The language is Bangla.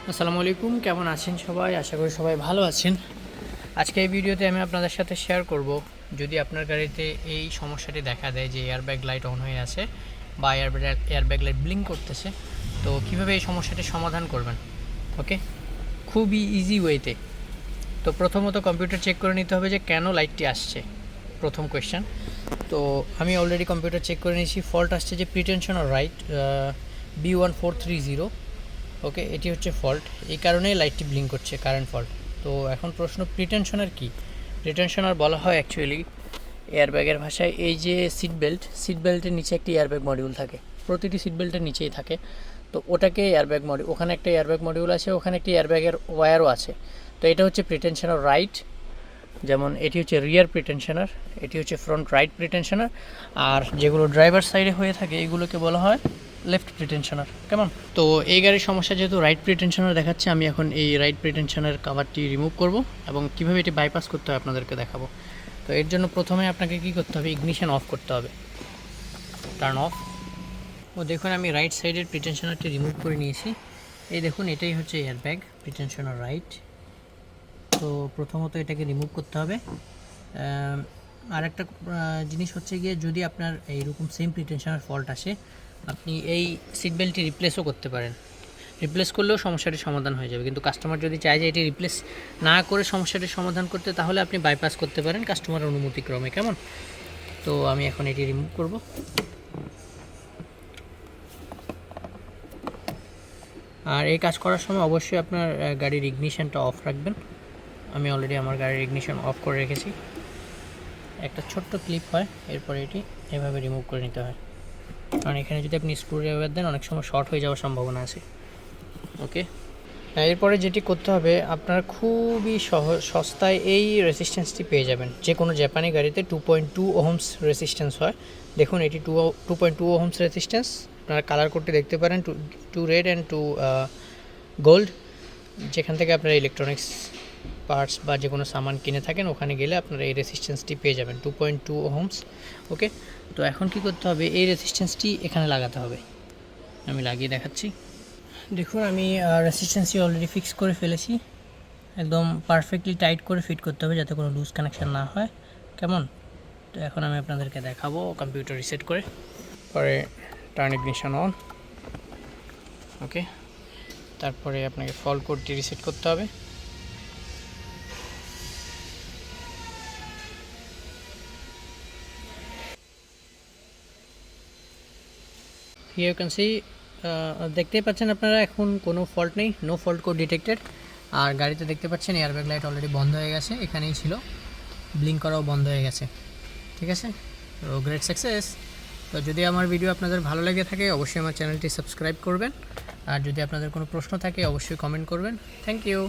আসসালামু আলাইকুম, কেমন আছেন সবাই? আশা করি সবাই ভালো আছেন। আজকে এই ভিডিওতে আমি আপনাদের সাথে শেয়ার করব, যদি আপনার গাড়িতে এই সমস্যাটি দেখা দেয় যে এয়ারব্যাগ লাইট অন হয়ে আছে বা এয়ারব্যাগ লাইট ব্লিঙ্ক করতেছে, তো কিভাবে এই সমস্যাটি সমাধান করবেন। ওকে, খুবই ইজি ওয়েতে। তো প্রথমত কম্পিউটার চেক করে নিতে হবে যে কেন লাইটটি আসছে, প্রথম কোয়েশ্চেন। তো আমি অলরেডি কম্পিউটার চেক করে নিয়েছি, ফল্ট আসছে যে প্রিটেনশন অর রাইট B1430। ওকে, এটি হচ্ছে ফল্ট, এই কারণেই লাইটটি ব্লিঙ্ক করছে, কারেন্ট ফল্ট। তো এখন প্রশ্ন, প্রিটেনশনার কি? প্রিটেনশনার বলা হয় অ্যাকচুয়ালি এয়ারব্যাগের ভাষায় এই যে সিট বেল্টের নিচে একটি এয়ারব্যাগ মডিউল থাকে, প্রতিটি সিট বেল্টের নিচেই থাকে। তো ওটাকে এয়ারব্যাগ মডিউল, ওখানে একটা এয়ারব্যাগ মডিউল আছে, ওখানে একটি এয়ারব্যাগের ওয়্যারও আছে। তো এটা হচ্ছে প্রিটেনশনার রাইট, যেমন এটি হচ্ছে রিয়ার প্রিটেনশনার, এটি হচ্ছে ফ্রন্ট রাইট প্রিটেনশনার, আর যেগুলো ড্রাইভার সাইডে হয়ে থাকে এগুলোকে বলা হয় লেফট প্রিটেনশনার। কেমন? তো এই গাড়ির সমস্যা যেহেতু রাইট প্রিটেনশনার দেখাচ্ছে, আমি এখন এই রাইট প্রিটেনশনার কভারটি রিমুভ করব এবং কীভাবে এটি বাইপাস করতে হয় আপনাদেরকে দেখাবো। তো এর জন্য প্রথমে আপনাকে কী করতে হবে, ইগনিশন অফ করতে হবে, টার্ন অফ। ও দেখুন, আমি রাইট সাইডের প্রিটেনশনারটি রিমুভ করে নিয়েছি। এই দেখুন, এটাই হচ্ছে এয়ারব্যাগ প্রিটেনশনার রাইট। তো প্রথমত এটাকে রিমুভ করতে হবে। আর একটা জিনিস হচ্ছে গিয়ে, যদি আপনার এইরকম সেম প্রিটেনশনার ফল্ট আসে, আপনি এই সিট বেল্টটি রিপ্লেসও করতে পারেন। রিপ্লেস করলেও সমস্যাটির সমাধান হয়ে যাবে, কিন্তু কাস্টমার যদি চায় যে এটি রিপ্লেস না করে সমস্যাটির সমাধান করতে, তাহলে আপনি বাইপাস করতে পারেন কাস্টমারের অনুমতিক্রমে। কেমন? তো আমি এখন এটি রিমুভ করব। আর এই কাজ করার সময় অবশ্যই আপনার গাড়ির ইগনিশনটা অফ রাখবেন। আমি অলরেডি আমার গাড়ির ইগনিশন অফ করে রেখেছি। একটা ছোট্ট ক্লিপ হয়, এরপরে এটি এভাবে রিমুভ করে নিতে হয়, কারণ এখানে যদি আপনি স্ক্রুড্রাইভার দেন অনেক সময় শর্ট হয়ে যাওয়ার সম্ভাবনা আছে। ওকে, এরপরে যেটি করতে হবে, আপনার খুবই সস্তায় এই রেসিস্ট্যান্সটি পেয়ে যাবেন। যে কোনো জাপানি গাড়িতে 2.2 ওহমস রেসিস্ট্যান্স হয়। দেখুন, এটি 2.2 ওহমস রেসিস্ট্যান্স। আপনারা কালার কোডটি দেখতে পারেন, two red and two gold. যেখান থেকে আপনারা ইলেকট্রনিক্স পার্টস বা যে কোনো সামান কিনে থাকেন, ওখানে গেলে আপনারা এই রেসিস্ট্যান্সটি পেয়ে যাবেন, 2.2 ওহমস। ওকে, তো এখন কি করতে হবে, এই রেসিস্ট্যান্সটি এখানে লাগাতে হবে। আমি লাগিয়ে দেখাচ্ছি। দেখুন, আমি রেসিস্ট্যান্সটি অলরেডি ফিক্স করে ফেলেছি। একদম পারফেক্টলি টাইট করে ফিট করতে হবে, যাতে কোনো লুজ কানেকশান না হয়। কেমন? তো এখন আমি আপনাদেরকে দেখাবো কম্পিউটার রিসেট করে, পরে টার্ন ইগনিশন অন। ওকে, তারপরে আপনাকে ফল্ট কোডটি রিসেট করতে হবে। হিয়ার ইউ ক্যান সি, দেখতেই পাচ্ছেন আপনারা এখন কোনো ফল্ট নেই, নো ফল্ট কোড ডিটেক্টেড। আর গাড়িতে দেখতে পাচ্ছেন এয়ারব্যাগ লাইট অলরেডি বন্ধ হয়ে গেছে, এখানেই ছিল, ব্লিঙ্ক করাও বন্ধ হয়ে গেছে। ঠিক আছে, তো গ্রেট সাকসেস। তো যদি আমার ভিডিও আপনাদের ভালো লেগে থাকে, অবশ্যই আমার চ্যানেলটি সাবস্ক্রাইব করবেন। আর যদি আপনাদের কোনো প্রশ্ন থাকে, অবশ্যই কমেন্ট করবেন। Thank you.